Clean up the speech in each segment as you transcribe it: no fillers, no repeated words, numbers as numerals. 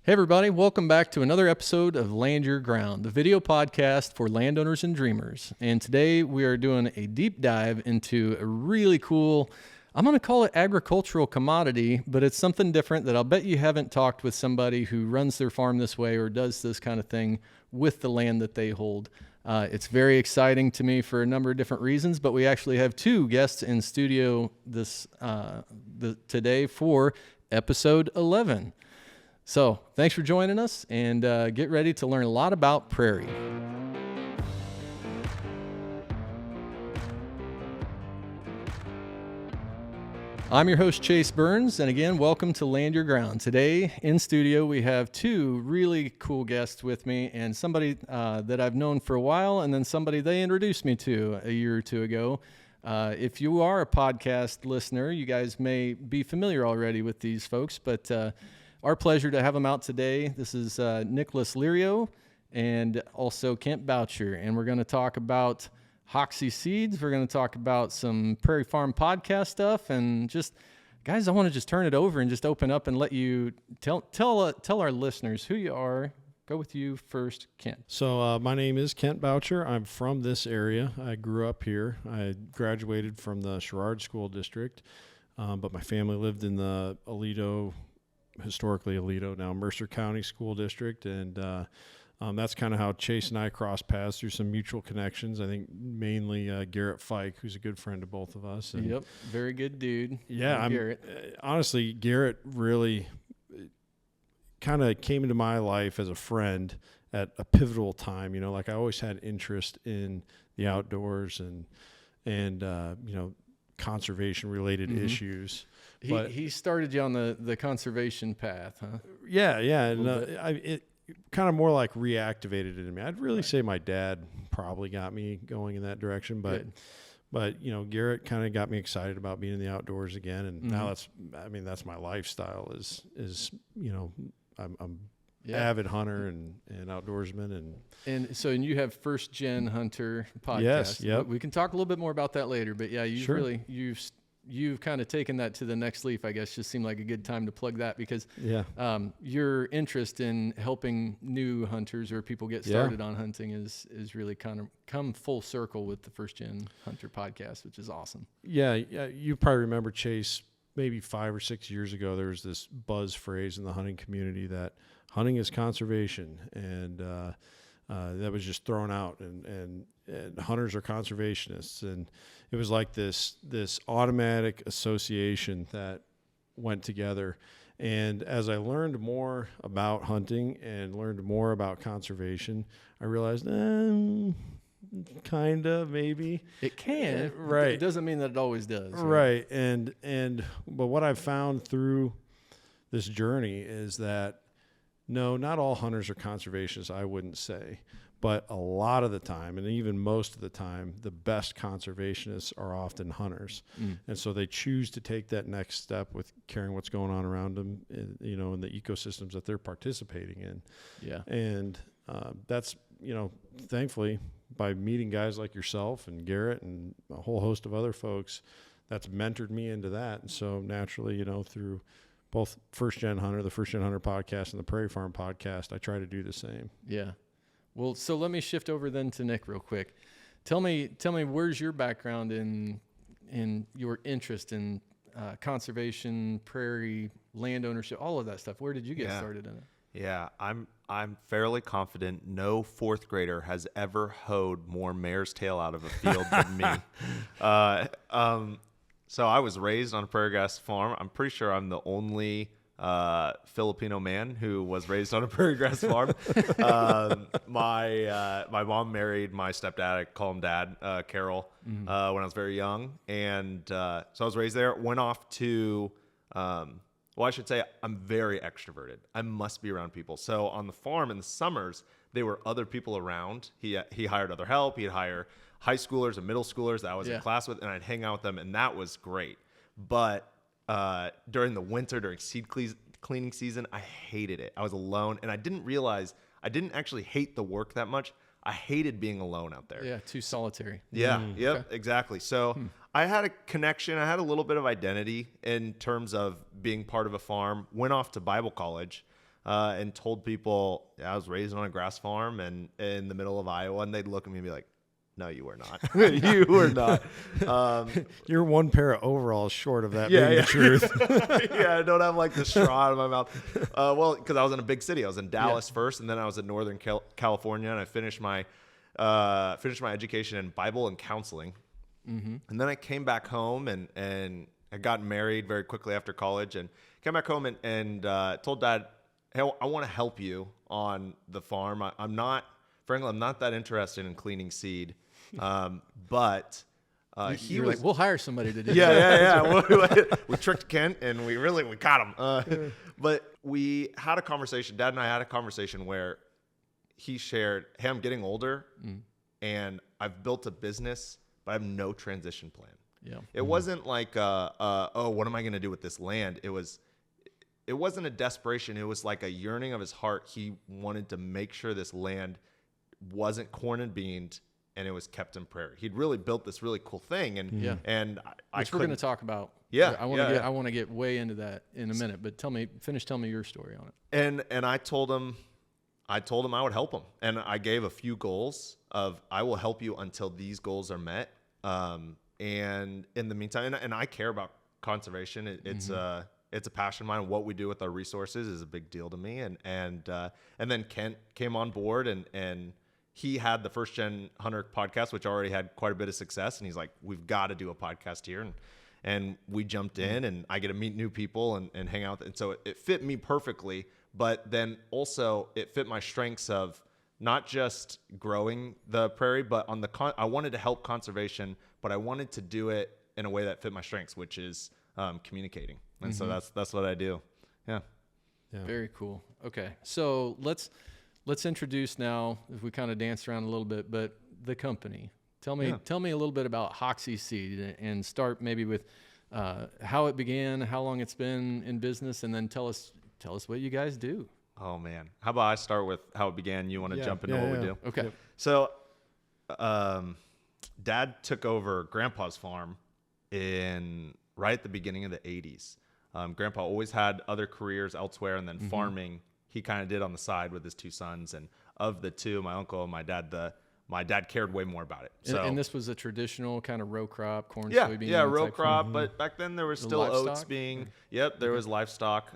Hey everybody, welcome back to another episode of Land Your Ground, the video podcast for landowners and dreamers. And today we are doing a deep dive into a really cool, I'm going to call it agricultural commodity, but it's something different that I'll bet you haven't talked with somebody who runs their farm this way or does this kind of thing with the land that they hold. It's very exciting to me for a number of different reasons, but we actually have two guests in studio today for episode 11. So thanks for joining us, and get ready to learn a lot about Prairie. I'm your host, Chase Burns, and again, welcome to Land Your Ground. Today in studio, we have two really cool guests with me, and somebody that I've known for a while, and then somebody they introduced me to a year or two ago. If you are a podcast listener, you guys may be familiar already with these folks, but our pleasure to have them out today. This is Nicolas Lirio and also Kent Boucher, and we're going to talk about Hoksey Seeds. We're going to talk about some Prairie Farm podcast stuff, and just, guys, I want to just turn it over and just open up and let you tell our listeners who you are. Go with you first, Kent. So my name is Kent Boucher. I'm from this area. I grew up here. I graduated from the Sherrard School District, but my family lived in the historically Aledo, now Mercer County School District, and that's kind of how Chase and I crossed paths through some mutual connections. I think mainly Garrett Fike, who's a good friend of both of us. And yep, very good dude. Yeah, Garrett. Honestly, Garrett really kind of came into my life as a friend at a pivotal time. You know, like I always had interest in the outdoors and conservation related issues. He started you on the conservation path, huh? Yeah. And it kind of more like reactivated it in me. I'd really say my dad probably got me going in that direction, but Garrett kind of got me excited about being in the outdoors again. And now that's my lifestyle is I'm avid hunter and outdoorsman and you have First Gen Hunter podcast. Yes, yep. We can talk a little bit more about that later, but yeah, you've kind of taken that to the next leaf, I guess. Just seemed like a good time to plug that because your interest in helping new hunters or people get started on hunting is really kind of come full circle with the First Gen Hunter podcast, which is awesome. Yeah, you probably remember, Chase, maybe 5 or 6 years ago, there was this buzz phrase in the hunting community that hunting is conservation, and that was just thrown out, and hunters are conservationists, and it was like this automatic association that went together. And as I learned more about hunting and learned more about conservation, I realized, kind of, maybe it can, right? It doesn't mean that it always does, right? But what I've found through this journey is that no, not all hunters are conservationists, I wouldn't say. But a lot of the time, and even most of the time, the best conservationists are often hunters. And so they choose to take that next step with caring what's going on around them, in the ecosystems that they're participating in. Yeah. And that's, thankfully, by meeting guys like yourself and Garrett and a whole host of other folks, that's mentored me into that. And so naturally, through both First Gen Hunter, the First Gen Hunter podcast, and the Prairie Farm podcast, I try to do the same. Yeah. Well, so let me shift over then to Nick real quick. Tell me, where's your background in your interest in conservation, prairie, land ownership, all of that stuff? Where did you get started in it? Yeah, I'm fairly confident no fourth grader has ever hoed more mare's tail out of a field than me. So I was raised on a prairie grass farm. I'm pretty sure I'm the only Filipino man who was raised on a prairie grass farm. My mom married my stepdad. I call him Dad, Carroll, when I was very young. And so I was raised there. Went off to, I should say I'm very extroverted. I must be around people. So on the farm in the summers, there were other people around. He hired other help. He'd hire high schoolers and middle schoolers that I was in class with, and I'd hang out with them, and that was great. But during the winter, during seed cleaning season, I hated it. I was alone, and I didn't realize I didn't actually hate the work that much. I hated being alone out there. Yeah, too solitary. Yeah, exactly. So I had a connection. I had a little bit of identity in terms of being part of a farm. Went off to Bible college, and told people I was raised on a grass farm and in the middle of Iowa, and they'd look at me and be like, "No, you were not. You were not." You're one pair of overalls short of that being the truth. Yeah, I don't have like the straw in my mouth. Well, because I was in a big city. I was in Dallas first, and then I was in Northern California, and I finished my education in Bible and counseling. And then I came back home and I got married very quickly after college, and came back home and told Dad, "Hey, I want to help you on the farm. I'm not that interested in cleaning seed." But he was like, we'll hire somebody to do that. Yeah. We tricked Kent and we caught him. But we had a conversation. Dad and I had a conversation where he shared, "Hey, I'm getting older and I've built a business, but I have no transition plan." Yeah. It wasn't like, oh, what am I going to do with this land? It wasn't a desperation. It was like a yearning of his heart. He wanted to make sure this land wasn't corn and beans, and it was kept in prairie. He'd really built this really cool thing, and which we're going to talk about. Yeah, I want to get way into that in a minute. But tell me your story on it. And I told him I would help him, and I gave a few goals of I will help you until these goals are met. And in the meantime, and I care about conservation. It's a passion of mine. What we do with our resources is a big deal to me. And then Kent came on board, and he had the First Gen Hunter podcast, which already had quite a bit of success. And he's like, "We've got to do a podcast here." And we jumped in, and I get to meet new people and hang out. And so it fit me perfectly, but then also it fit my strengths of not just growing the prairie, but on I wanted to help conservation, but I wanted to do it in a way that fit my strengths, which is communicating. And so that's what I do. Yeah. Very cool. Okay. So let's introduce now, if we kind of dance around a little bit, but the company. Tell me a little bit about Hoksey Seed, and start maybe with how it began, how long it's been in business, and then tell us what you guys do. Oh man. How about I start with how it began? You want to jump into what we do? Okay. So, Dad took over Grandpa's farm right at the beginning of the 80s. Grandpa always had other careers elsewhere, and then farming he kind of did on the side with his two sons. And of the two, my uncle and my dad cared way more about it. So, and this was a traditional kind of row crop, corn, soybean. Yeah, row crop. But back then there was still oats being. Yep, there was livestock,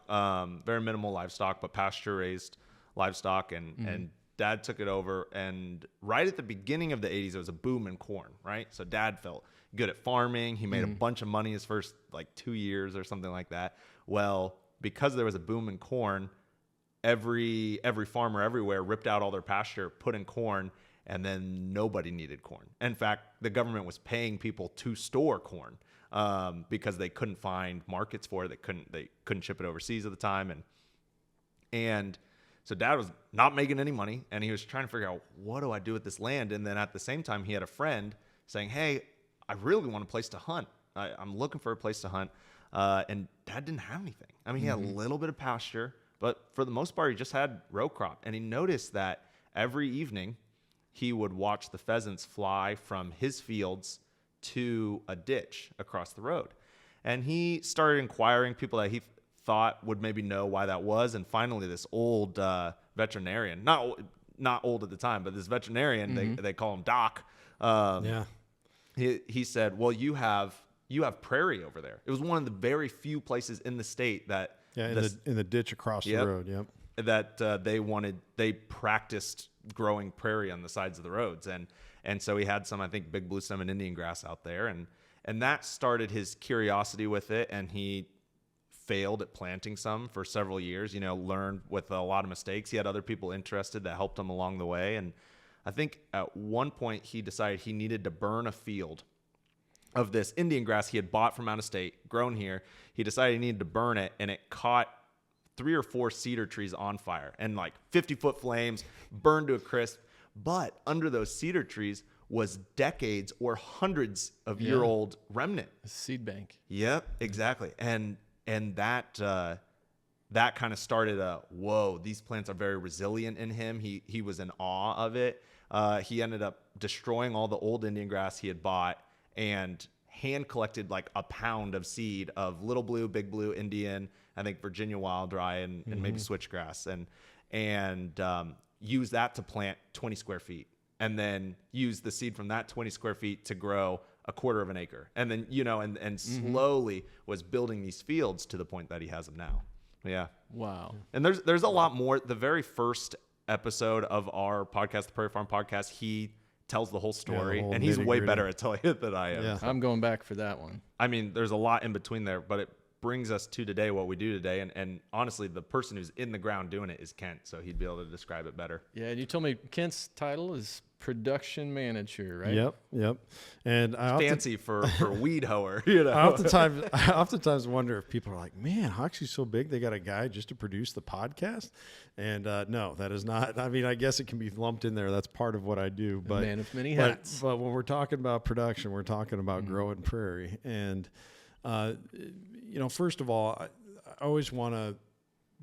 very minimal livestock, but pasture raised livestock, and Dad took it over. And right at the beginning of the 80s, there was a boom in corn. Right, so Dad felt good at farming. He made a bunch of money his first 2 years or something like that. Well, because there was a boom in corn, every farmer everywhere ripped out all their pasture, put in corn, and then nobody needed corn. In fact, the government was paying people to store corn because they couldn't find markets for it. They couldn't ship it overseas at the time, and so Dad was not making any money, and he was trying to figure out, what do I do with this land? And then at the same time, he had a friend saying, "Hey, I really want a place to hunt. I'm looking for a place to hunt." And Dad didn't have anything. I mean, he had a little bit of pasture, but for the most part, he just had row crop. And he noticed that every evening he would watch the pheasants fly from his fields to a ditch across the road. And he started inquiring people that he thought would maybe know why that was. And finally, this old veterinarian, not old at the time, but this veterinarian, they call him Doc. He said, "Well, you have prairie over there." It was one of the very few places in the state that in the ditch across the road. Yep. That they practiced growing prairie on the sides of the roads, and so he had some, I think, big blue stem and Indian grass out there, and that started his curiosity with it, and he failed at planting some for several years. Learned with a lot of mistakes. He had other people interested that helped him along the way, and I think at one point he decided he needed to burn a field of this Indian grass he had bought from out of state, grown here. He decided he needed to burn it, and it caught 3 or 4 cedar trees on fire, and 50-foot flames, burned to a crisp. But under those cedar trees was decades or hundreds of year old remnant. A seed bank. Yep, exactly. And that kind of started whoa, these plants are very resilient in him. He was in awe of it. He ended up destroying all the old Indian grass he had bought and hand collected like a pound of seed of little blue, big blue, Indian, I think Virginia wild rye, and maybe switchgrass, and use that to plant 20 square feet, and then use the seed from that 20 square feet to grow a quarter of an acre. And then, and slowly was building these fields to the point that he has them now. Yeah. Wow. And there's a lot more. The very first episode of our podcast, the Prairie Farm Podcast, he tells the whole story, and he's way better at telling it than I am. Yeah. I'm going back for that one. I mean, there's a lot in between there, but it brings us to today, what we do today. And honestly, the person who's in the ground doing it is Kent, so he'd be able to describe it better. Yeah, and you told me Kent's title is production manager, right? Yep. And I Fancy for weed hoer. I oftentimes wonder if people are like, man, Hoksey's so big, they got a guy just to produce the podcast. And no, that is not. I mean, I guess it can be lumped in there. That's part of what I do. But man of many hats. But when we're talking about production, we're talking about growing prairie. And first of all, I always want to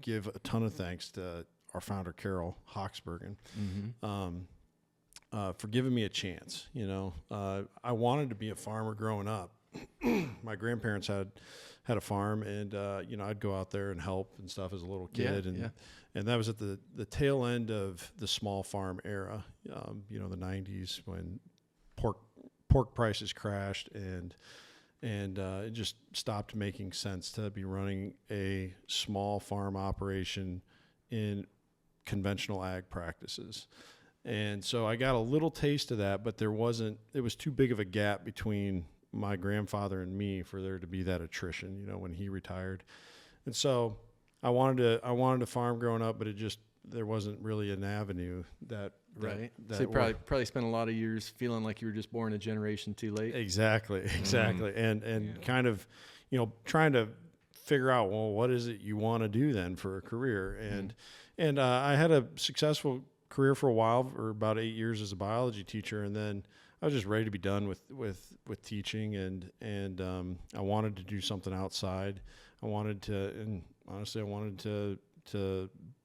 give a ton of thanks to our founder, Carroll, Hoksbergen, for giving me a chance. I wanted to be a farmer growing up. My grandparents had a farm, and I'd go out there and help and stuff as a little kid, and that was at the tail end of the small farm era. The 90s, when pork prices crashed, and it just stopped making sense to be running a small farm operation in conventional ag practices. And so I got a little taste of that, but it was too big of a gap between my grandfather and me for there to be that attrition, when he retired. And so I wanted to farm growing up, but there wasn't really an avenue that right. So you probably spent a lot of years feeling like you were just born a generation too late. Exactly. And kind of, trying to figure out, well, what is it you want to do then for a career? And I had a successful career for a while, for about 8 years as a biology teacher, and then I was just ready to be done with teaching, and I wanted to do something outside. I wanted to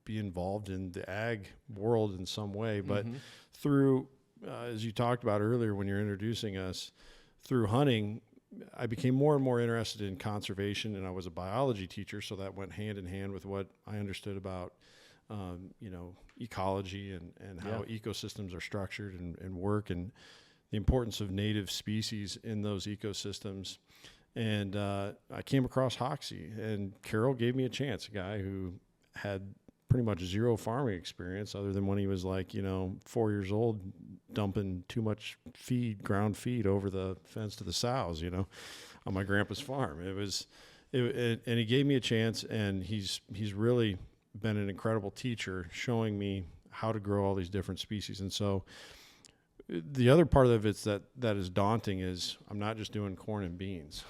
be involved in the ag world in some way, but through, as you talked about earlier when you're introducing us, through hunting, I became more and more interested in conservation, and I was a biology teacher, so that went hand in hand with what I understood about ecology and how ecosystems are structured and work, and the importance of native species in those ecosystems. And I came across Hoksey, and Carroll gave me a chance, a guy who had pretty much zero farming experience other than when he was 4 years old, dumping too much ground feed over the fence to the sows, on my grandpa's farm. And he gave me a chance, and he's really been an incredible teacher, showing me how to grow all these different species. And so the other part of it that is daunting is I'm not just doing corn and beans.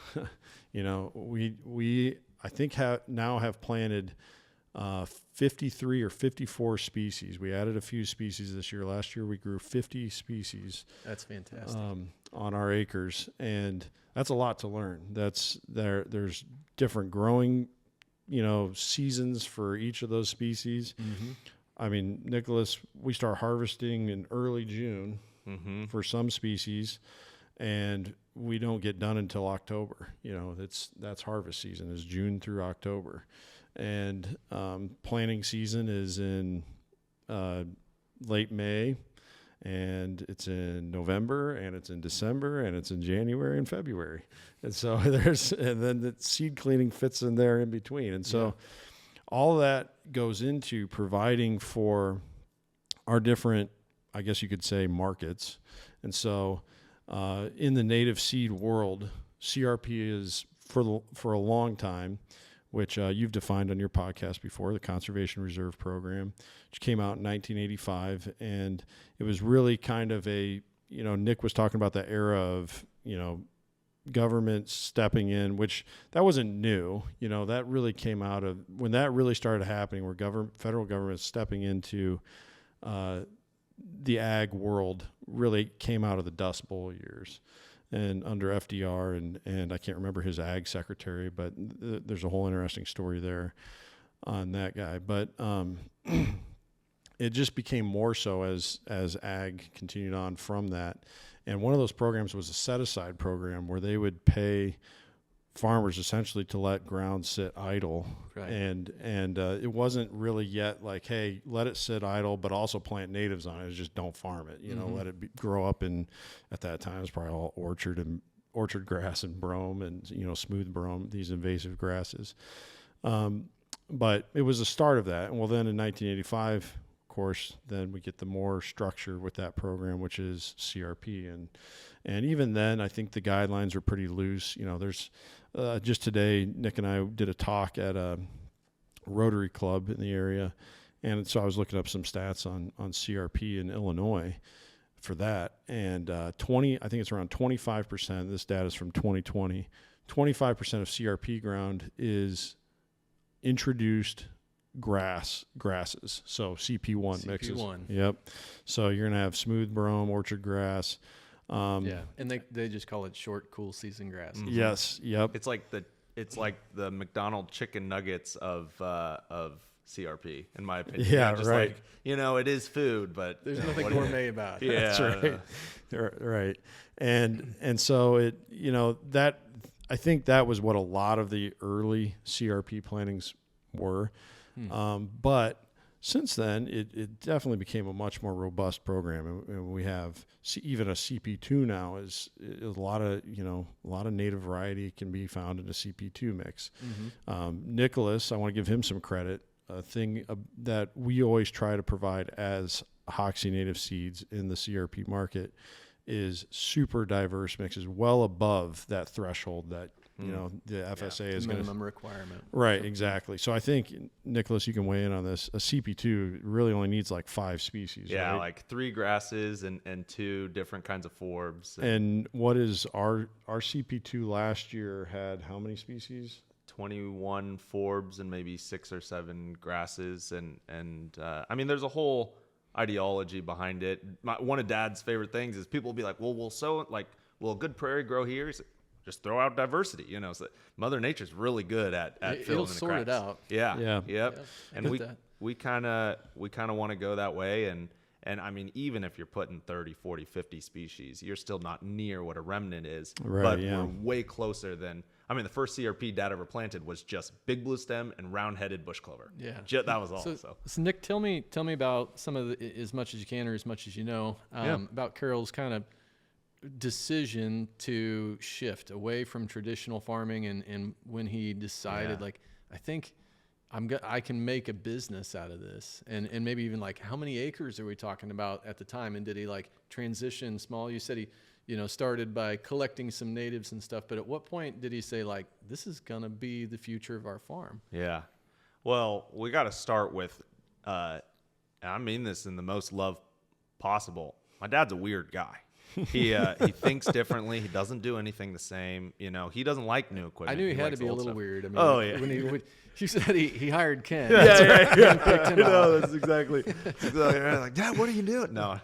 We I think now have planted 53 or 54 species. We added a few species this year. Last year we grew 50 species. That's fantastic. On our acres, and that's a lot to learn. There's different growing seasons for each of those species. I mean, Nicolas, we start harvesting in early June for some species, and we don't get done until October. That's harvest season, is June through October. And planting season is in late May, and it's in November, and it's in December, and it's in January and February. And so and then the seed cleaning fits in there in between. And so all of that goes into providing for our different, I guess you could say, markets. And so in the native seed world, CRP is for a long time, which you've defined on your podcast before, the Conservation Reserve Program, which came out in 1985. And it was really kind of Nick was talking about the era of, government stepping in, which that wasn't new. That really came out of when that really started happening, where federal government stepping into the ag world really came out of the Dust Bowl years. And under FDR and I can't remember his ag secretary, but there's a whole interesting story there on that guy. But it just became more so as ag continued on from that. And one of those programs was a set-aside program where they would pay farmers essentially to let ground sit idle. Right. And it wasn't really yet like, hey, let it sit idle, but also plant natives on it. It was just don't farm it, let it grow up. And at that time, it was probably all orchard grass and brome and, smooth brome, these invasive grasses. But it was the start of that. And well, then in 1985, of course, then we get the more structure with that program, which is CRP. And even then, I think the guidelines are pretty loose. There's just today, Nick and I did a talk at a Rotary Club in the area. And so I was looking up some stats on CRP in Illinois for that. And I think it's around 25%. This data is from 2020. 25% of CRP ground is introduced grasses. So CP1 mixes. Yep. So you're going to have smooth brome, orchard grass. And they just call it short, cool season grass. Mm-hmm. Yes. Yep. It's like the McDonald's chicken nuggets of CRP, in my opinion. Yeah, just right. Like, it is food, but there's nothing gourmet about it. Yeah, that's right. Right. And so it, that, I think that was what a lot of the early CRP plantings were. But since then, it definitely became a much more robust program, and we have even a CP2 now is a lot of native variety can be found in a CP2 mix. Nicolas, I want to give him some credit. A thing that we always try to provide as Hoksey Native Seeds in the CRP market is super diverse mixes, well above that threshold that the FSA is going to minimum requirement. Right, exactly. So I think, Nicolas, you can weigh in on this. A CP2 really only needs like 5 species. Yeah, right? like 3 grasses and 2 different kinds of forbs. And what is our CP2 last year had how many species? 21 forbs and maybe 6 or 7 grasses, and I mean, there's a whole ideology behind it. One of Dad's favorite things is people will be like, well, will a good prairie grow here? He's like, just throw out diversity, so Mother Nature's really good at filling it'll the sort cracks. it out. Yeah. Yep. And we kind of want to go that way, and I mean, even if you're putting 30, 40, 50 species, you're still not near what a remnant is. Right, but yeah. we're way closer than. I mean, the first CRP Dad ever planted was just big blue stem and round-headed bush clover. Yeah, that was all. So Nick, tell me about some of as much as you can or as much as you know about Carroll's kind of decision to shift away from traditional farming, and when he decided, I think I can make a business out of this, and maybe even like how many acres are we talking about at the time, and did he transition small? You said he started by collecting some natives and stuff, but at what point did he say this is gonna be the future of our farm? Yeah, well, we got to start with, and I mean this in the most love possible. My dad's a weird guy. He thinks differently. He doesn't do anything the same. He doesn't like new equipment. I knew he had to be a little weird. I mean, when you said he hired Ken. Yeah, right. That's exactly right. Like, Dad, what are you doing? No,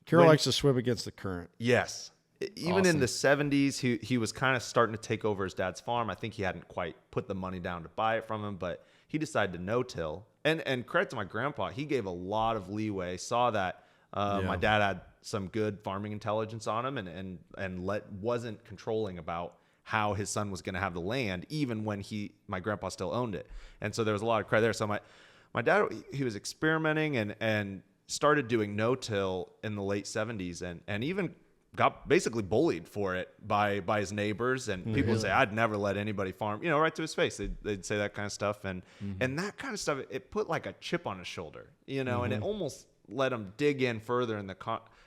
Carroll likes to swim against the current. Yes. Even in the 70s, he was kind of starting to take over his dad's farm. I think he hadn't quite put the money down to buy it from him, but he decided to no-till. And credit to my grandpa, he gave a lot of leeway, saw that my dad had some good farming intelligence on him and wasn't controlling about how his son was going to have the land, even when my grandpa still owned it. And so there was a lot of credit there. So my dad, he was experimenting and started doing no-till in the late 70s and even got basically bullied for it by his neighbors, and people would say, I'd never let anybody farm, right to his face. They'd say that kind of stuff. And that kind of stuff, it put like a chip on his shoulder, and it almost let him dig in further in the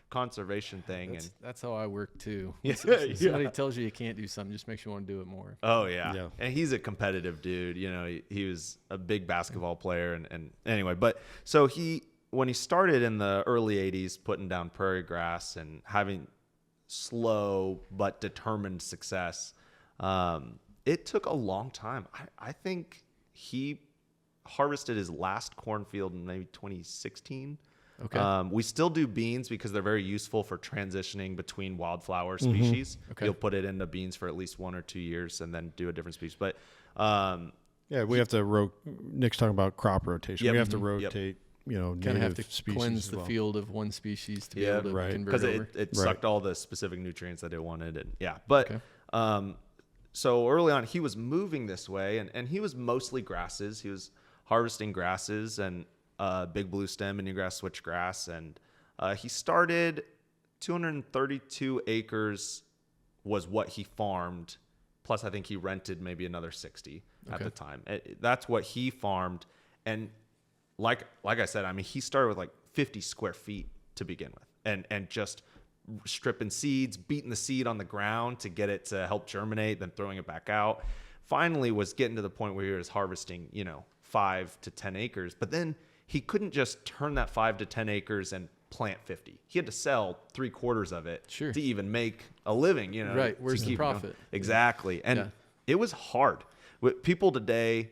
conservation thing. That's how I work too. Somebody tells you can't do something, just makes you want to do it more. Oh yeah. And he's a competitive dude. He was a big basketball player and anyway, but so when he started in the early 80s putting down prairie grass and having slow but determined success, it took a long time. I think he harvested his last cornfield in maybe 2016. Okay. We still do beans because they're very useful for transitioning between wildflower species. Okay. You'll put it into beans for at least 1 or 2 years and then do a different species. But we have to Nick's talking about crop rotation. Yep. We have to rotate kind of have to species cleanse as the well. field of one species to be Yeah, able to right. convert because over. it sucked all the specific nutrients that it wanted. And but so early on he was moving this way, and he was mostly grasses. He was harvesting grasses and big blue stem, Indian grass, switchgrass, and he started 232 acres was what he farmed. Plus, I think he rented maybe another 60 at the time. That's what he farmed. And like I said, I mean, he started with like 50 square feet to begin with, and just stripping seeds, beating the seed on the ground to get it to help germinate, then throwing it back out. Finally was getting to the point where he was harvesting, 5 to 10 acres. But then he couldn't just turn that 5 to 10 acres and plant 50. He had to sell 3/4 of it to even make a living, Right. Where's the profit? Exactly. And it was hard. With people today,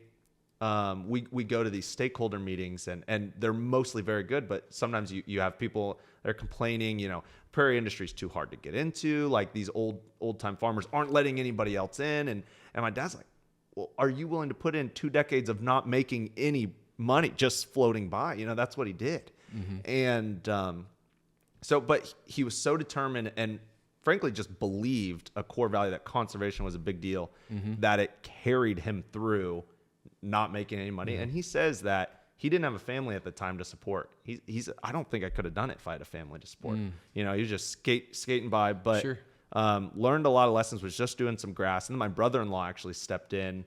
we go to these stakeholder meetings and they're mostly very good, but sometimes you have people that are complaining, prairie industry is too hard to get into. Like these old time farmers aren't letting anybody else in. And my dad's like, well, are you willing to put in 2 decades of not making any money, just floating by? That's what he did. And but he was so determined and frankly just believed a core value that conservation was a big deal, that it carried him through not making any money. And he says that he didn't have a family at the time to support. I don't think I could have done it if I had a family to support. He was just skating by, but learned a lot of lessons, was just doing some grass. And then my brother-in-law actually stepped in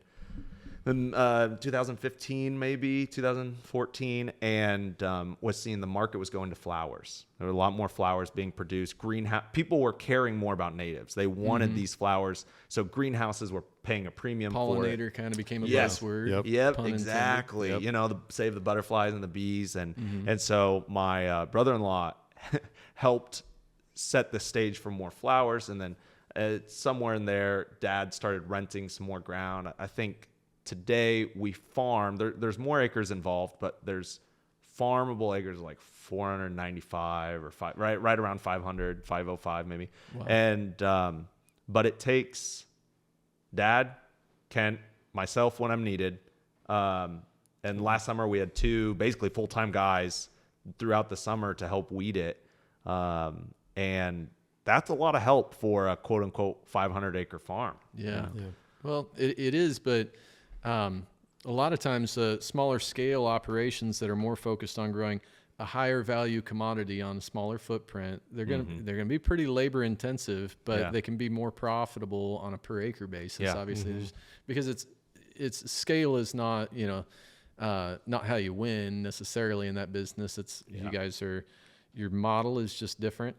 2015, maybe 2014, and was seeing the market was going to flowers. There were a lot more flowers being produced. Greenhouse people were caring more about natives. They wanted these flowers, so greenhouses were paying a premium for it. Pollinator kind of became a buzzword. Yep, Pun exactly. intended. Save the butterflies and the bees, and so my brother-in-law helped set the stage for more flowers, and then somewhere in there, Dad started renting some more ground. I think. Today we farm, there's more acres involved, but there's farmable acres like 495 or right around 500, 505 maybe. Wow. And, but it takes Dad, Kent, myself when I'm needed. And last summer we had 2 basically full-time guys throughout the summer to help weed it. And that's a lot of help for a quote unquote 500 acre farm. Yeah. Well, it is, but a lot of times smaller scale operations that are more focused on growing a higher value commodity on a smaller footprint, they're gonna be pretty labor intensive, but they can be more profitable on a per acre basis. Obviously, because it's scale is not not how you win necessarily in that business. It's you guys are. Your model is just different.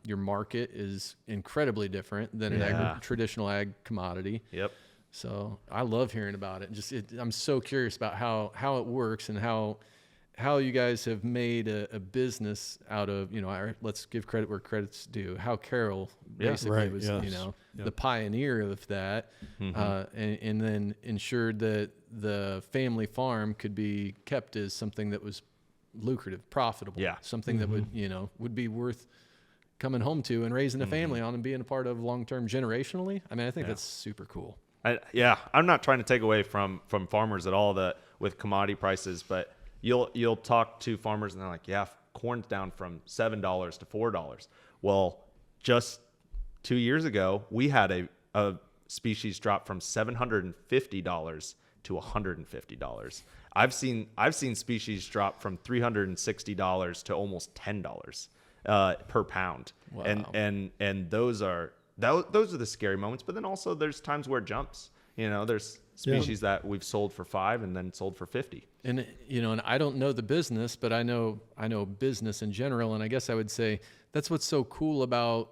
Your market is incredibly different than an traditional ag commodity. Yep. So I love hearing about it. I'm so curious about how it works and how you guys have made a business out of, let's give credit where credit's due. How Carroll basically was, the pioneer of that, and then ensured that the family farm could be kept as something that was lucrative, profitable, something that would be worth coming home to and raising a family on and being a part of long-term generationally. I mean, I think that's super cool. I'm not trying to take away from farmers at all with commodity prices, but you'll talk to farmers and they're like, corn's down from $7 to $4. Well, just 2 years ago, we had a species drop from $750 to $150. I've seen species drop from $360 to almost $10 per pound. Wow. And those are the scary moments, but then also there's times where it jumps. There's species that we've sold for $5 and then sold for $50. And and I don't know the business, but I know business in general, and I guess I would say that's what's so cool about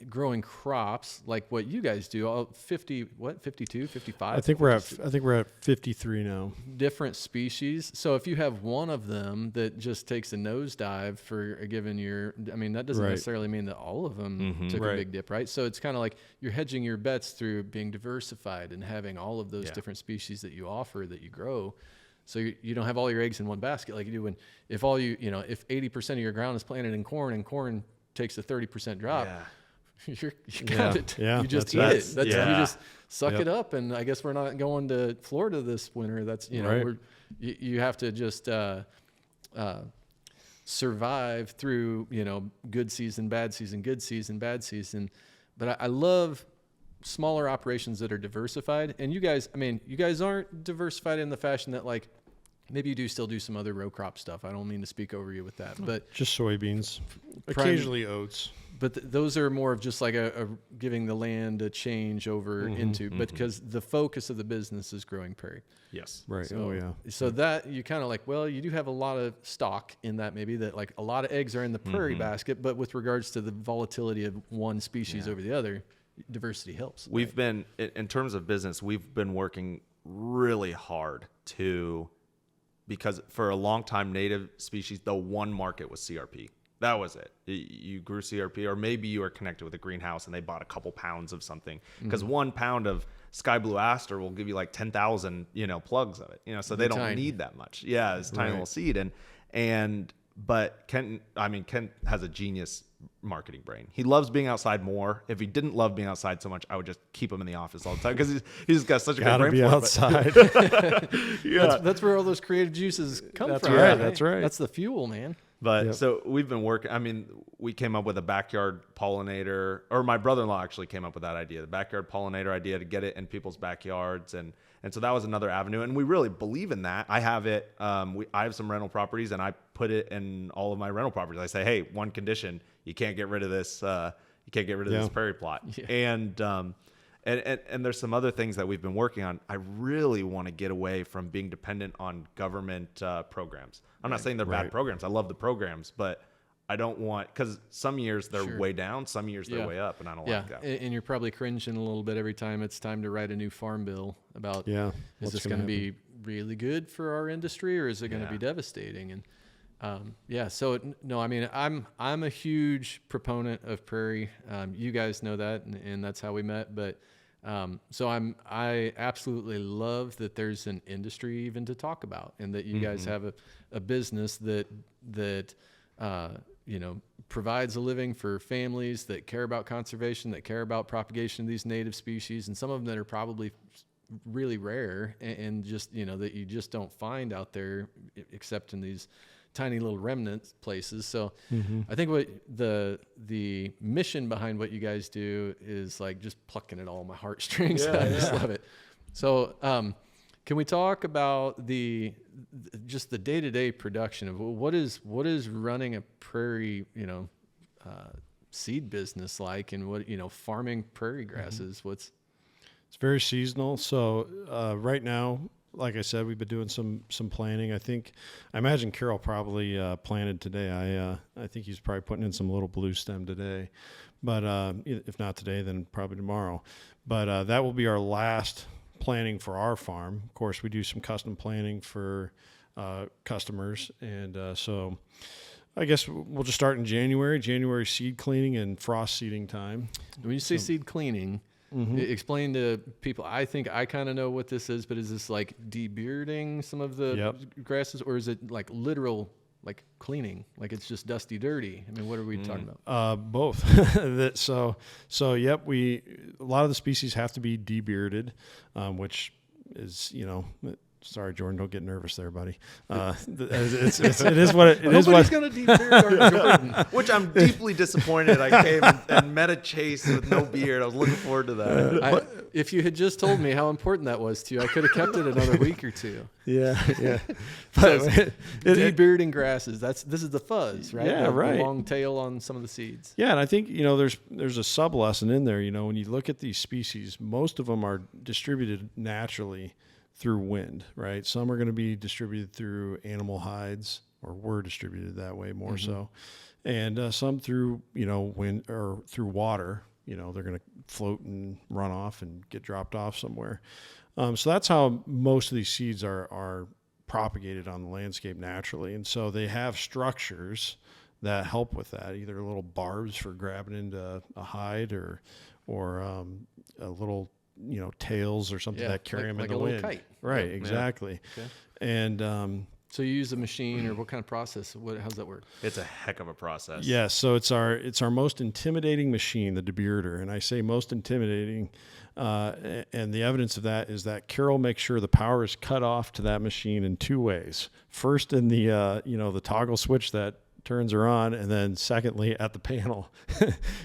growing crops like what you guys do. 52, 55? I think we're at 53 now. Different species. So if you have one of them that just takes a nosedive for a given year, I mean, that doesn't necessarily mean that all of them took a big dip, right? So it's kind of like you're hedging your bets through being diversified and having all of those different species that you offer, that you grow. So you don't have all your eggs in one basket like you do if 80% of your ground is planted in corn and corn takes a 30% drop. You got it. Yeah, you just eat it. You just suck it up. And I guess we're not going to Florida this winter. That's you have to just survive through, good season, bad season, good season, bad season. But I love smaller operations that are diversified. And you guys aren't diversified in the fashion that like, maybe you do still do some other row crop stuff. I don't mean to speak over you with that, but just soybeans, occasionally oats. But those are more of just like a giving the land a change over into, but because the focus of the business is growing prairie. Yes. Right. So, So that you kind of like, well, you do have a lot of stock in that, maybe that like a lot of eggs are in the prairie basket, but with regards to the volatility of one species over the other, diversity helps. We've been, in terms of business, we've been working really hard because for a long time, native species, the one market was CRP. That was it. You grew CRP, or maybe you were connected with a greenhouse and they bought a couple pounds of something, because 1 pound of sky blue aster will give you like 10,000, plugs of it, so they don't need that much. Yeah. It's a tiny little seed. But Kent has a genius marketing brain. He loves being outside more. If he didn't love being outside so much, I would just keep him in the office all the time, because he's got such a good brain. Be outside. That's where all those creative juices come from. Right? That's right. That's the fuel, man. But so we've been working. We came up with a backyard pollinator, or my brother-in-law actually came up with that idea, the backyard pollinator idea, to get it in people's backyards. And so that was another avenue. And we really believe in that. I have it. I have some rental properties, and I put it in all of my rental properties. I say, hey, one condition, you can't get rid of this. You can't get rid of this prairie plot. Yeah. And there's some other things that we've been working on. I really want to get away from being dependent on government programs. I'm not saying they're bad programs. I love the programs, but I don't want, because some years they're way down, some years they're way up, and I don't like that. And you're probably cringing a little bit every time it's time to write a new farm bill about, is this going to be really good for our industry, or is it going to be devastating? And I'm a huge proponent of prairie. You guys know that, and that's how we met. But I absolutely love that there's an industry even to talk about, and that you guys have a business that provides a living for families that care about conservation, that care about propagation of these native species, and some of them that are probably really rare and just, that you just don't find out there except in these tiny little remnant places. So I think what the mission behind what you guys do is like just plucking at all my heartstrings. I just love it. So can we talk about just the day-to-day production of what is running a prairie, seed business like, and what, farming prairie grasses? It's very seasonal. So right now, like I said, we've been doing some planting. I imagine Carroll probably planted today. I think he's probably putting in some little blue stem today, but if not today, then probably tomorrow. But that will be our last planting for our farm. Of course, we do some custom planting for customers, and so I guess we'll just start in January seed cleaning and frost seeding time. When you say seed cleaning, explain to people. I think I kind of know what this is, but is this like debearding some of the grasses, or is it like literal, like cleaning, like it's just dusty, dirty? I mean, what are we talking about? Both. So yep. A lot of the species have to be debearded, which is, sorry, Jordan, don't get nervous there, buddy. It is what it is. Nobody's going to debeard our Jordan. Which I'm deeply disappointed. I came and met a Chase with no beard. I was looking forward to that. If you had just told me how important that was to you, I could have kept it another week or two. Yeah. But debearding grasses, this is the fuzz, right? Yeah, right. The long tail on some of the seeds. Yeah, and I think, there's a sub lesson in there. When you look at these species, most of them are distributed naturally through wind, right? Some are going to be distributed through animal hides, or were distributed that way more so. And some through, wind or through water. They're going to float and run off and get dropped off somewhere. So that's how most of these seeds are propagated on the landscape naturally. And so they have structures that help with that, either little barbs for grabbing into a hide or a little, tails or something that carry them in the wind. Kite. Right, exactly. Okay. And So you use a machine, or what kind of process? How's that work? It's a heck of a process. Yeah, so it's our most intimidating machine, the debearder, and I say most intimidating, and the evidence of that is that Carroll makes sure the power is cut off to that machine in two ways. First, in the the toggle switch that turns her on, and then secondly at the panel.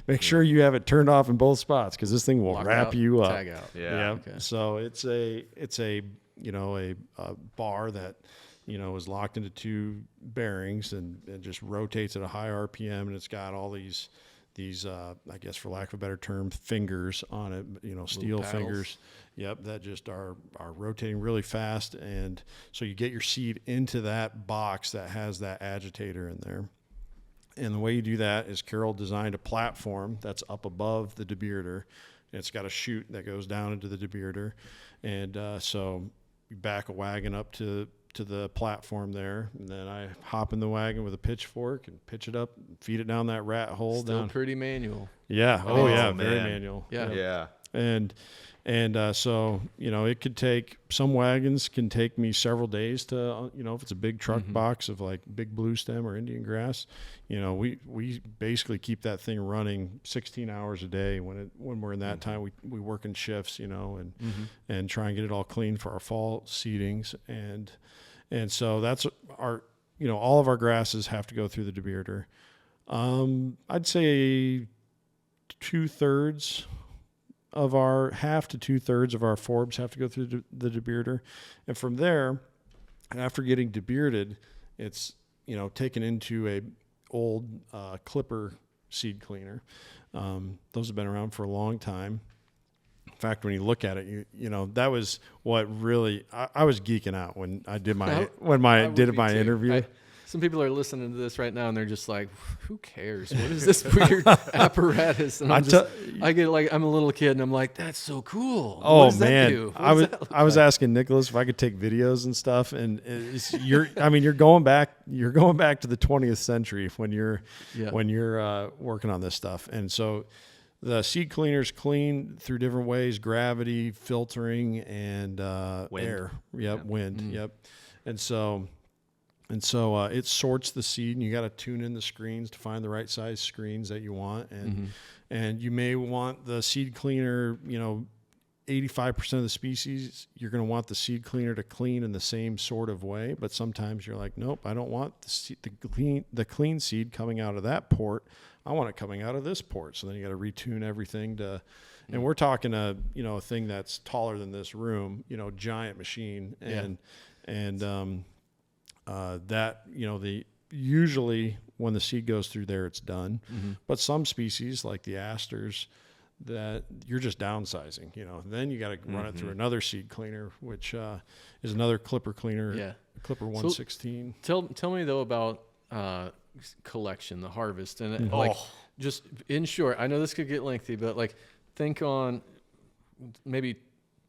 Make sure you have it turned off in both spots, because this thing will wrap you up. Tag out. Yeah. Okay. So it's a bar that is locked into two bearings and just rotates at a high RPM, and it's got all these I guess, for lack of a better term, fingers on it, steel fingers. Yep, that just are rotating really fast, and so you get your seed into that box that has that agitator in there. And the way you do that is Carroll designed a platform that's up above the debearder. It's got a chute that goes down into the debearder, and so you back a wagon up to the platform there, and then I hop in the wagon with a pitchfork and pitch it up, and feed it down that rat hole. Still down. pretty manual. Yeah. Oh, Yeah. man. Very manual. Yeah. Yeah. And so it could take, some wagons can take me several days to if it's a big truck box of like big blue stem or Indian grass, we basically keep that thing running 16 hours a day when we're in that time. We work in shifts, and try and get it all clean for our fall seedings, and so that's our all of our grasses have to go through the debearder. I'd say half to 2/3 of our forbs have to go through the debearder, and from there, after getting debearded, it's taken into a old clipper seed cleaner. Those have been around for a long time. In fact, when you look at it, that was what really I was geeking out when I did my interview. Some people are listening to this right now, and they're just like, "Who cares? What is this weird apparatus?" And I'm a little kid, and I'm like, "That's so cool." Oh, what does man, that do? I was asking Nicolas if I could take videos and stuff, and you're going back to the 20th century when you're working on this stuff, and so the seed cleaners clean through different ways: gravity, filtering, and wind. Air. Yep, wind. Yep, and so it sorts the seed, and you got to tune in the screens to find the right size screens that you want. And you may want the seed cleaner, 85% of the species, you're going to want the seed cleaner to clean in the same sort of way. But sometimes you're like, nope, I don't want the clean seed coming out of that port. I want it coming out of this port. So then you got to retune everything to, and we're talking a thing that's taller than this room, giant machine. Usually when the seed goes through there, it's done. But some species like the asters, that you're just downsizing, then you got to run it through another seed cleaner, which is another clipper cleaner, Clipper 116. So, tell me though about collection, the harvest, and just in short, I know this could get lengthy, but think on maybe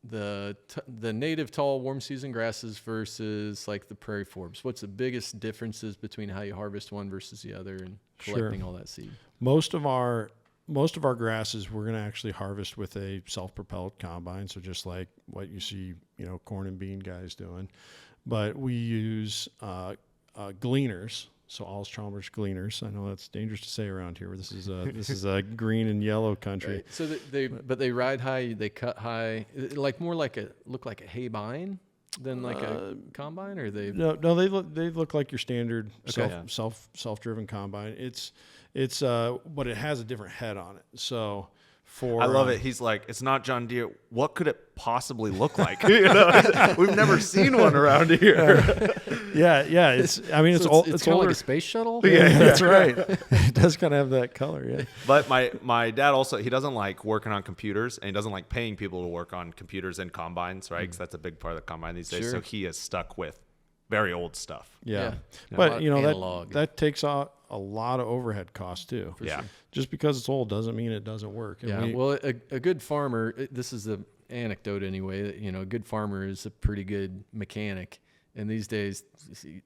the native tall warm season grasses versus the prairie forbs. What's the biggest differences between how you harvest one versus the other and collecting all that seed? Most of our grasses we're going to actually harvest with a self-propelled combine, so just like what you see corn and bean guys doing, but we use gleaners. So Alls-Chalmers gleaners. I know that's dangerous to say around here. This is a green and yellow country. Right. So they ride high, they cut high, look like a hay bine than a combine, or they? No, they look like your standard self-driven combine. It's but it has a different head on it. So I love it. He's like, it's not John Deere. What could it possibly look like? We've never seen one around here. Yeah. It's kind of like a space shuttle. Yeah, that's right. It does kind of have that color. Yeah. But my dad also, he doesn't like working on computers, and he doesn't like paying people to work on computers and combines, right? Because that's a big part of the combine these days. Sure. So he is stuck with very old stuff. Yeah. But that takes a lot of overhead costs too. Yeah. Sure. Just because it's old doesn't mean it doesn't work. And well, a good farmer, this is the anecdote anyway, a good farmer is a pretty good mechanic. And these days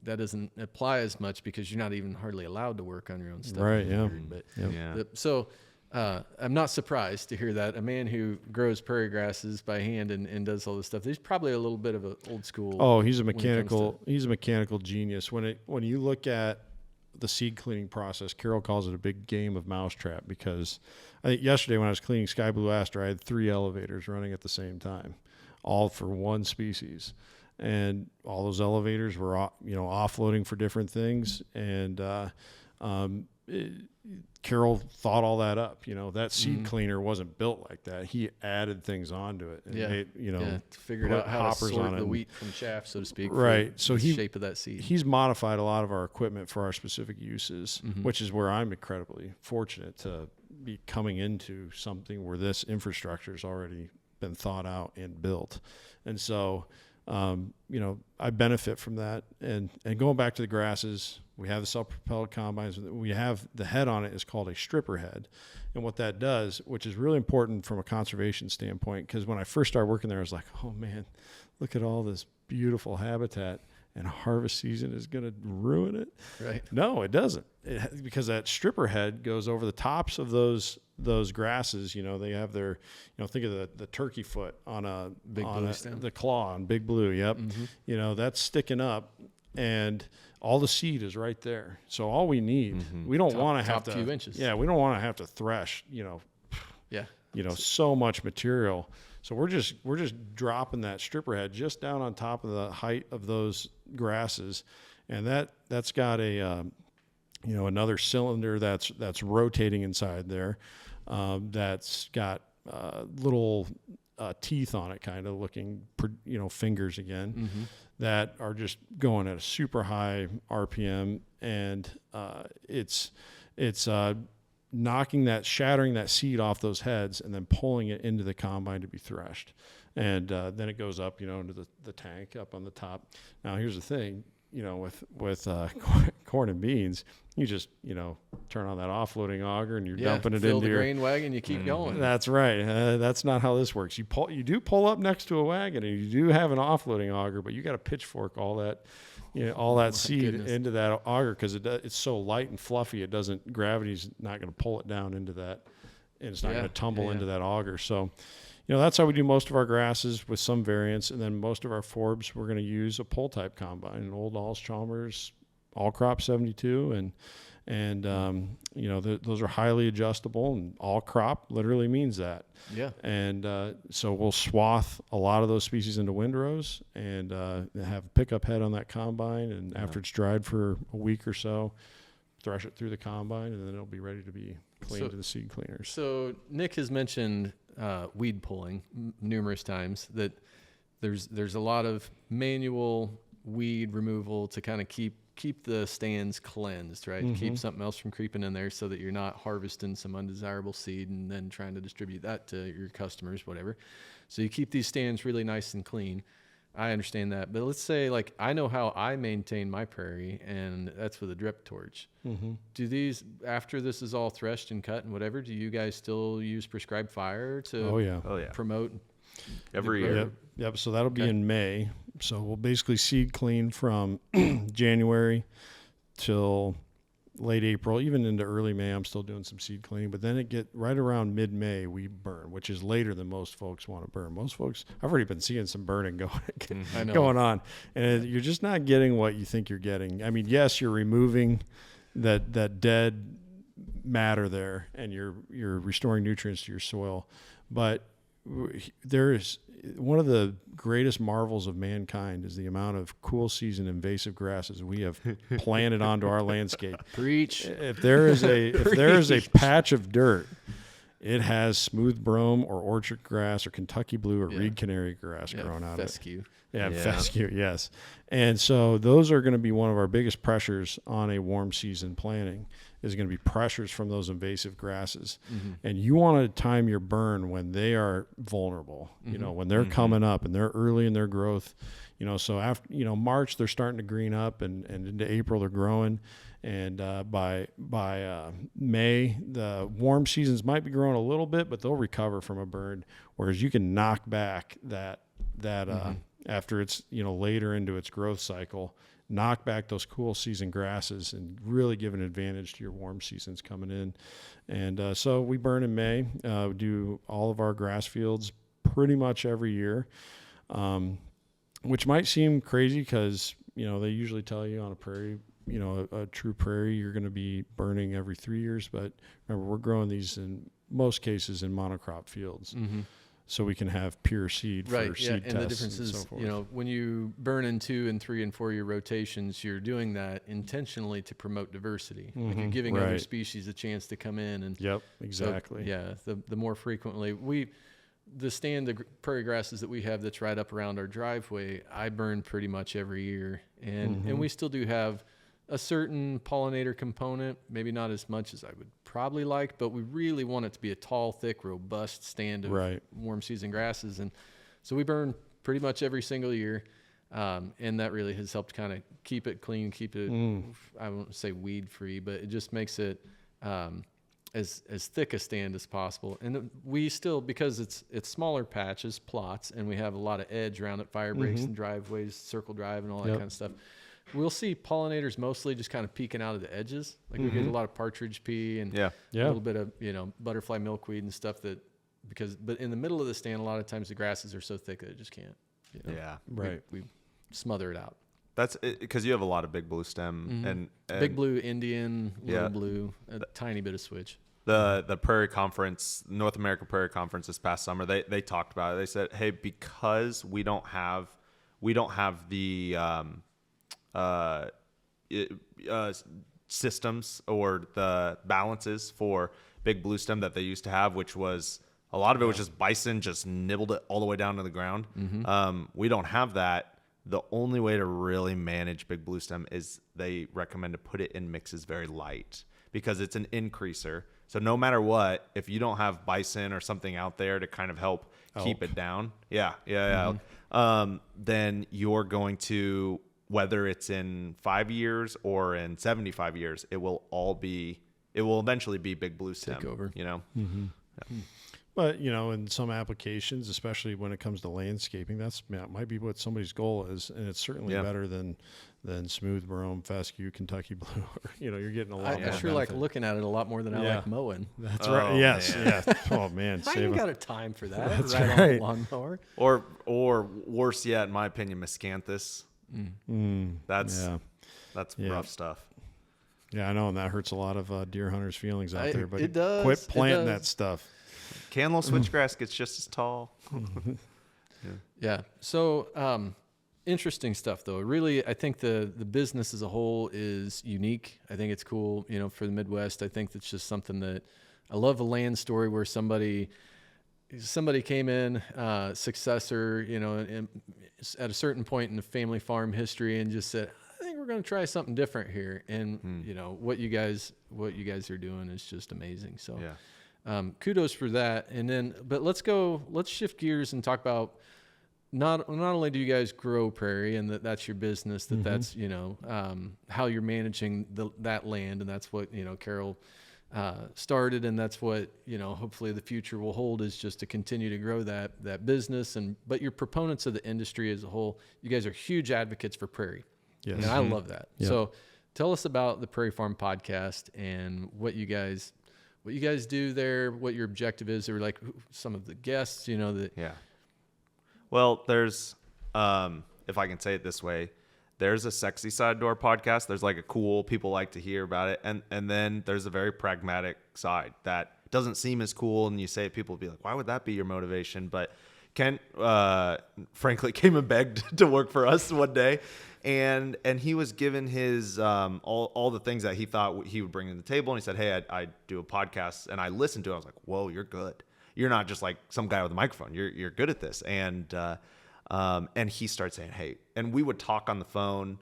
that doesn't apply as much because you're not even hardly allowed to work on your own stuff. Right. Yeah. But Yeah. so I'm not surprised to hear that. A man who grows prairie grasses by hand and does all this stuff, he's probably a little bit of an old school. Oh, he's a mechanical genius. When you look at the seed cleaning process, Carroll calls it a big game of mousetrap, because I think yesterday when I was cleaning sky blue aster, I had 3 elevators running at the same time, all for one species. And all those elevators were, offloading for different things. And Carroll thought all that up. That seed cleaner wasn't built like that. He added things onto it and figured out how to sort the wheat from chaff, so to speak. Right. So the shape of that seed. He's modified a lot of our equipment for our specific uses, which is where I'm incredibly fortunate to be coming into something where this infrastructure has already been thought out and built. And so, I benefit from that. And going back to the grasses, we have the self-propelled combines. We have the head on it is called a stripper head. And what that does, which is really important from a conservation standpoint, because when I first started working there, I was like, oh man, look at all this beautiful habitat, and harvest season is going to ruin it. Right. No, it doesn't. Because that stripper head goes over the tops of those grasses. They have their, think of the turkey foot on a big blue stem. The claw on big blue. Yep. That's sticking up, and all the seed is right there. So all we need, we don't want to have to, few inches. Yeah, we don't want to have to thresh, so much material. So we're just dropping that stripper head just down on top of the height of those grasses, and that's got a another cylinder that's rotating inside there, that's got little teeth on it, kind of looking fingers again, that are just going at a super high RPM, and it's shattering that seed off those heads and then pulling it into the combine to be threshed. And then it goes up, into the tank up on the top. Now, here's the thing, with corn and beans, you just, turn on that offloading auger and you're dumping it into the grain wagon, you keep going. That's right. That's not how this works. You do pull up next to a wagon, and you do have an offloading auger, but you got to pitchfork all that, seed into that auger, because it's so light and fluffy. Gravity's not going to pull it down into that, and it's not going to tumble into that auger. So, that's how we do most of our grasses, with some variants. And then most of our forbs, we're going to use a pull type combine, an old Alls-Chalmers All Crop 72, and those are highly adjustable, and all crop literally means that. Yeah. And so we'll swath a lot of those species into windrows, and have a pickup head on that combine, and after it's dried for a week or so, thresh it through the combine, and then it'll be ready to be cleaned to the seed cleaners. So Nick has mentioned weed pulling numerous times, that there's a lot of manual weed removal to kind of keep the stands cleansed, right? Keep something else from creeping in there, so that you're not harvesting some undesirable seed and then trying to distribute that to your customers, whatever. So you keep these stands really nice and clean. I understand that. But let's say, like, I know how I maintain my prairie, and that's with a drip torch. Do these, after this is all threshed and cut and whatever, do you guys still use prescribed fire to promote? Every year. Yep. So that'll be in May. So we'll basically seed clean from January till late April, even into early May. I'm still doing some seed cleaning, but then it get right around mid-May, we burn, which is later than most folks want to burn. Most folks, I've already been seeing some burning going on, and you're just not getting what you think you're getting. I mean, yes, you're removing that dead matter there, and you're restoring nutrients to your soil, but there is one of the greatest marvels of mankind is the amount of cool season invasive grasses we have planted onto our landscape. Preach. If there is a patch of dirt, it has smooth brome or orchard grass or Kentucky blue or reed canary grass growing out fescue. of it. Fescue, yes. And so those are going to be one of our biggest pressures on a warm season planting, is going to be pressures from those invasive grasses. And you want to time your burn when they are vulnerable, when they're coming up and they're early in their growth, so after, March, they're starting to green up, and into April they're growing. And by May, the warm seasons might be growing a little bit, but they'll recover from a burn. Whereas you can knock back that after it's, later into its growth cycle, knock back those cool season grasses and really give an advantage to your warm seasons coming in. And so we burn in May. We do all of our grass fields pretty much every year, which might seem crazy because, they usually tell you on a prairie, a true prairie, you're going to be burning every 3 years. But remember, we're growing these in most cases in monocrop fields. Mm-hmm. So we can have pure seed for seed tests. And the difference is, so forth. When you burn in 2 and 3 and 4 year rotations, you're doing that intentionally to promote diversity. Like you're giving other species a chance to come in. And yep, exactly. So, the more frequently the stand of prairie grasses that we have that's right up around our driveway, I burn pretty much every year. And we still do have a certain pollinator component, maybe not as much as I would probably like, but we really want it to be a tall, thick, robust stand of warm season grasses. And so we burn pretty much every single year. And that really has helped kind of keep it clean, keep it, I won't say weed free, but it just makes it as thick a stand as possible. And we still, because it's smaller patches, plots, and we have a lot of edge around it, fire breaks and driveways, circle drive and all that kind of stuff. We'll see pollinators mostly just kind of peeking out of the edges. Like we get a lot of partridge pea and a little bit of, butterfly milkweed and stuff but in the middle of the stand, a lot of times the grasses are so thick that it just can't. Yeah. Right. We smother it out. That's because you have a lot of big blue stem and big blue, Indian, little blue, a tiny bit of switch. The Prairie Conference, North American Prairie Conference this past summer, they talked about it. They said, hey, because we don't have the systems or the balances for big blue stem that they used to have, which was a lot of it was just bison just nibbled it all the way down to the ground. We don't have that. The only way to really manage big blue stem is they recommend to put it in mixes very light because it's an increaser. So no matter what, if you don't have bison or something out there to kind of help keep it down, then you're going to, whether it's in 5 years or in 75 years, it will eventually be big blue stem. Take over. But, in some applications, especially when it comes to landscaping, that might be what somebody's goal is. And it's certainly better than smooth brome, fescue, Kentucky blue. You're getting a lot more. I sure like looking at it a lot more than I like mowing. That's right. Yes. Man. Yeah. Oh, man. I ain't got a time for that. That's right. On a lawnmower. Or worse yet, in my opinion, miscanthus. That's rough stuff. Yeah, I know. And that hurts a lot of deer hunters' feelings out there. But it does. Quit planting that stuff. Cantaloupe switchgrass gets just as tall. Yeah. So, interesting stuff, though. Really, I think the business as a whole is unique. I think it's cool, for the Midwest. I think that's just something that I love a land story where somebody came in, successor, and at a certain point in the family farm history and just said, I think we're going to try something different here. And, what you guys are doing is just amazing. So, kudos for that. And then, but let's shift gears and talk about not only do you guys grow prairie and that's your business, that's, how you're managing that land. And that's what, Carroll started. And that's what, hopefully the future will hold is just to continue to grow that business. But you're proponents of the industry as a whole. You guys are huge advocates for prairie. Yes. And I love that. Yep. So tell us about the Prairie Farm Podcast and what you guys do there, what your objective is, or like some of the guests, that. Yeah. Well, there's, if I can say it this way, there's a sexy side to our podcast. There's like a cool, people like to hear about it. And then there's a very pragmatic side that doesn't seem as cool. And you say it, people will be like, why would that be your motivation? But Kent, frankly, came and begged to work for us one day. And he was given his all the things that he thought he would bring to the table. And he said, hey, I do a podcast. And I listened to it. I was like, whoa, you're good. You're not just like some guy with a microphone. You're good at this. And he started saying, hey, and we would talk on the phone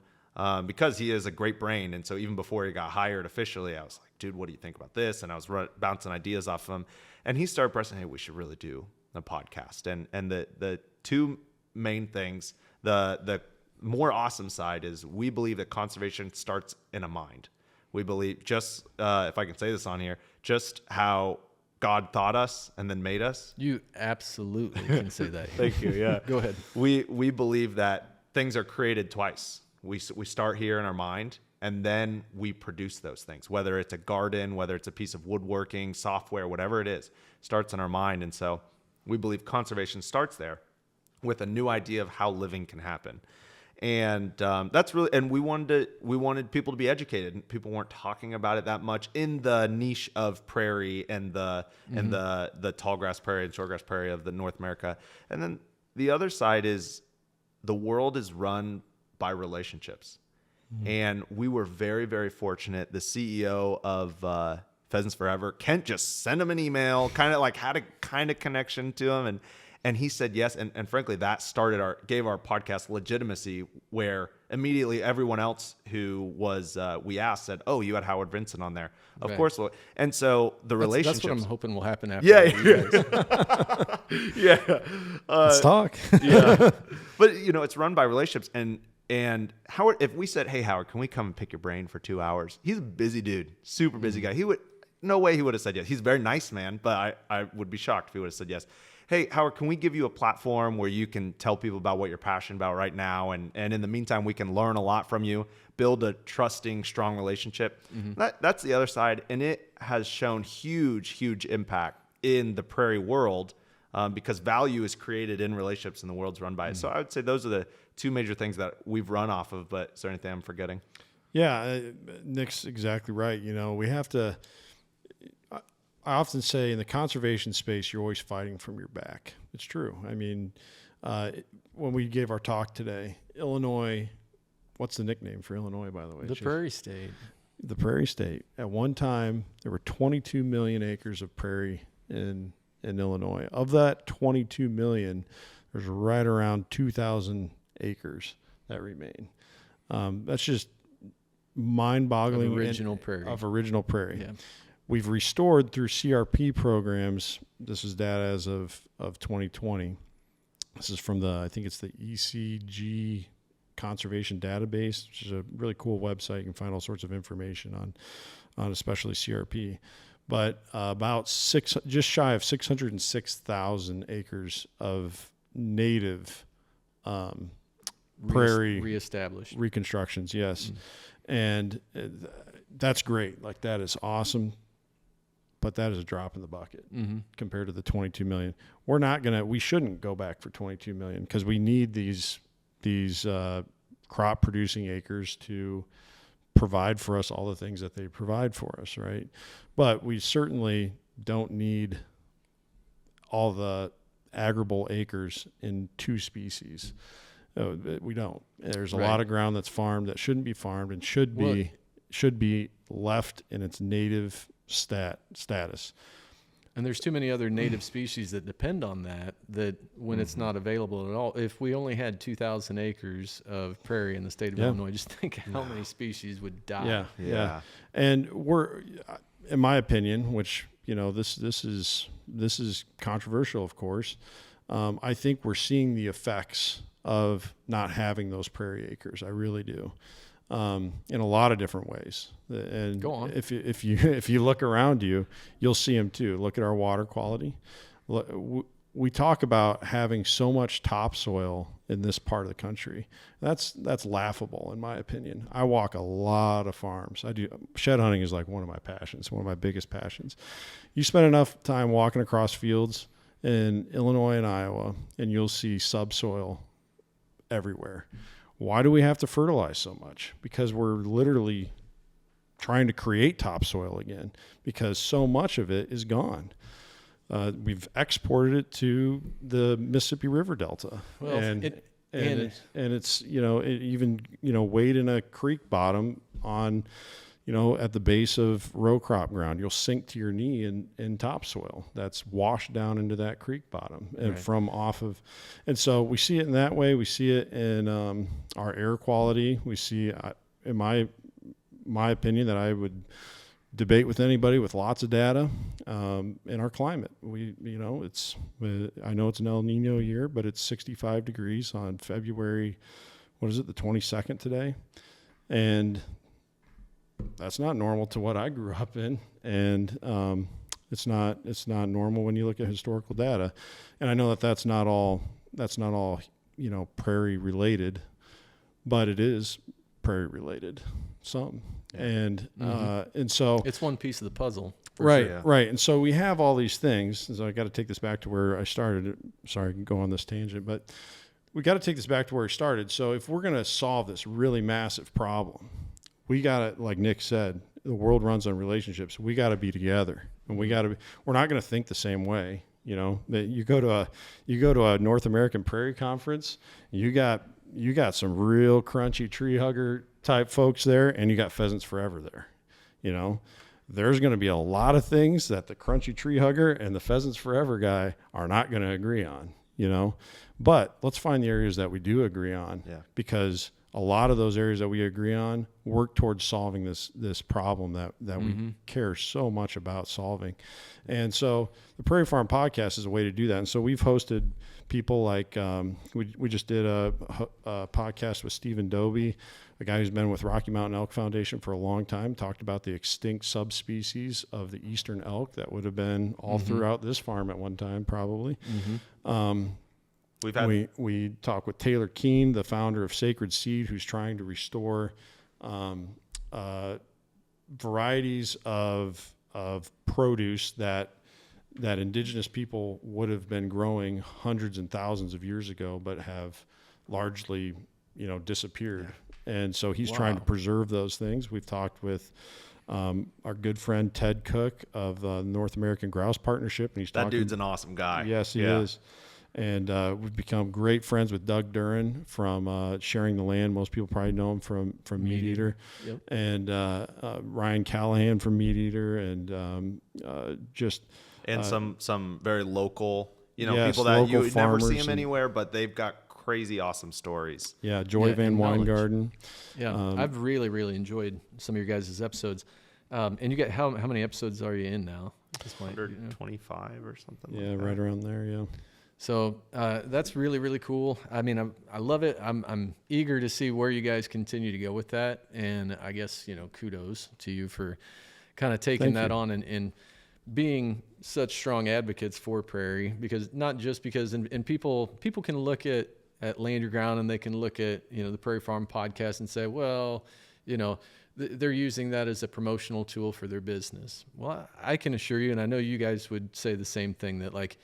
because he is a great brain. And so even before he got hired officially, I was like, dude, what do you think about this? And I was bouncing ideas off of him. And he started pressing, hey, we should really do a podcast. And the two main things, the more awesome side is we believe that conservation starts in a mind. We believe just, if I can say this on here, just how God thought us and then made us. You absolutely can say that. Thank you. Yeah. Go ahead. We believe that things are created twice. We start here in our mind, and then we produce those things, whether it's a garden, whether it's a piece of woodworking, software, whatever it is, starts in our mind. And so we believe conservation starts there with a new idea of how living can happen. And that's really, and we wanted people to be educated. People weren't talking about it that much in the niche of prairie and the tall grass prairie and short grass prairie of the North America. And then the other side is the world is run by relationships. And we were very, very fortunate. The CEO of Pheasants Forever, Kent, just sent him an email, kind of like had a kind of connection to him. And he said yes. And frankly, that gave our podcast legitimacy, where immediately everyone else who was, we asked, said, "Oh, you had Howard Vincent on there." Of course. And so the relationships. That's what I'm hoping will happen after. Yeah. Let's talk. Yeah. But it's run by relationships. And Howard, if we said, "Hey, Howard, can we come and pick your brain for 2 hours?" He's a busy dude, super busy guy. No way he would have said yes. He's a very nice man, but I would be shocked if he would have said yes. "Hey, Howard, can we give you a platform where you can tell people about what you're passionate about right now? And in the meantime, we can learn a lot from you, build a trusting, strong relationship." That's the other side. And it has shown huge, huge impact in the prairie world, because value is created in relationships and the world's run by it. So I would say those are the two major things that we've run off of. But is there anything I'm forgetting? Yeah, Nick's exactly right. We have to. I often say in the conservation space, you're always fighting from your back. It's true. I mean, when we gave our talk today, Illinois, what's the nickname for Illinois, by the way? The Prairie State. The Prairie State. At one time, there were 22 million acres of prairie in Illinois. Of that 22 million, there's right around 2,000 acres that remain. That's just mind-boggling. Of original prairie. Yeah. We've restored through CRP programs. This is data as of 2020. This is from I think it's the ECG Conservation Database, which is a really cool website. You can find all sorts of information on especially CRP. But about just shy of 606,000 acres of native prairie reestablished reconstructions. Yes, and that's great. Like, that is awesome. But that is a drop in the bucket compared to the 22 million. We shouldn't go back for 22 million, because we need these crop producing acres to provide for us all the things that they provide for us, right? But we certainly don't need all the agrable acres in two species. We don't. There's a lot of ground that's farmed that shouldn't be farmed and should be left in its native status. And there's too many other native species that depend on that when it's not available at all. If we only had 2,000 acres of prairie in the state of Illinois, just think how many species would die. Yeah. And we're, in my opinion, which, this is controversial, of course. I think we're seeing the effects of not having those prairie acres. I really do. In a lot of different ways. And go on. If you look around you, you'll see them too. Look at our water quality. We talk about having so much topsoil in this part of the country. That's laughable, in my opinion. I walk a lot of farms. I do. Shed hunting is like one of my passions, one of my biggest passions. You spend enough time walking across fields in Illinois and Iowa, and you'll see subsoil everywhere. Why do we have to fertilize so much? Because we're literally trying to create topsoil again, because so much of it is gone. We've exported it to the Mississippi River Delta, and it's it even weighed in a creek bottom on at the base of row crop ground. You'll sink to your knee in topsoil that's washed down into that creek bottom and and so we see it in that way. We see it in our air quality. We see, in my opinion, that I would debate with anybody with lots of data, in our climate. I know it's an El Nino year, but it's 65 degrees on February, the 22nd today, and that's not normal to what I grew up in. And It's not normal when you look at historical data. And I know that that's not all, prairie related, but it is prairie related some. Yeah. And so it's one piece of the puzzle. Right, sure, yeah. right. And so we have all these things. So I got to take this back to where I started. Sorry, I can go on this tangent, but we got to take this back to where we started. So if we're going to solve this really massive problem, we got to, like Nick said, the world runs on relationships. We got to be together, and we're not going to think the same way. That you go to a North American Prairie Conference, you got some real crunchy tree hugger type folks there, and you got Pheasants Forever there. There's going to be a lot of things that the crunchy tree hugger and the Pheasants Forever guy are not going to agree on, but let's find the areas that we do agree on, because a lot of those areas that we agree on work towards solving this problem that we care so much about solving. And so the Prairie Farm Podcast is a way to do that. And so we've hosted people like, we just did a podcast with Stephen Dobie, a guy who's been with Rocky Mountain Elk Foundation for a long time, talked about the extinct subspecies of the eastern elk that would have been all throughout this farm at one time, probably. We talk with Taylor Keene, the founder of Sacred Seed, who's trying to restore varieties of produce that indigenous people would have been growing hundreds and thousands of years ago, but have largely, disappeared. Yeah. And so he's trying to preserve those things. We've talked with our good friend Ted Cook of the North American Grouse Partnership, and that dude's an awesome guy. Yes, he is. And we've become great friends with Doug Duran from Sharing the Land. Most people probably know him from Meat Eater. Yep. And Ryan Callahan from Meat Eater, and some very local, yes, people that you would never see them and anywhere, but they've got crazy awesome stories. Yeah, Joy Van Weingarten. Yeah, I've really, really enjoyed some of your guys' episodes. And you get how many episodes are you in now at this point? 125 or something. Yeah, like that. right around there. Yeah. So that's really, really cool. I mean, I love it. I'm eager to see where you guys continue to go with that. And I guess, kudos to you for kind of taking that on and being such strong advocates for Prairie, because not just because, and people can look at Land Your Ground and they can look at, the Prairie Farm Podcast and say, well, they're using that as a promotional tool for their business. Well, I can assure you, and I know you guys would say the same thing, that like,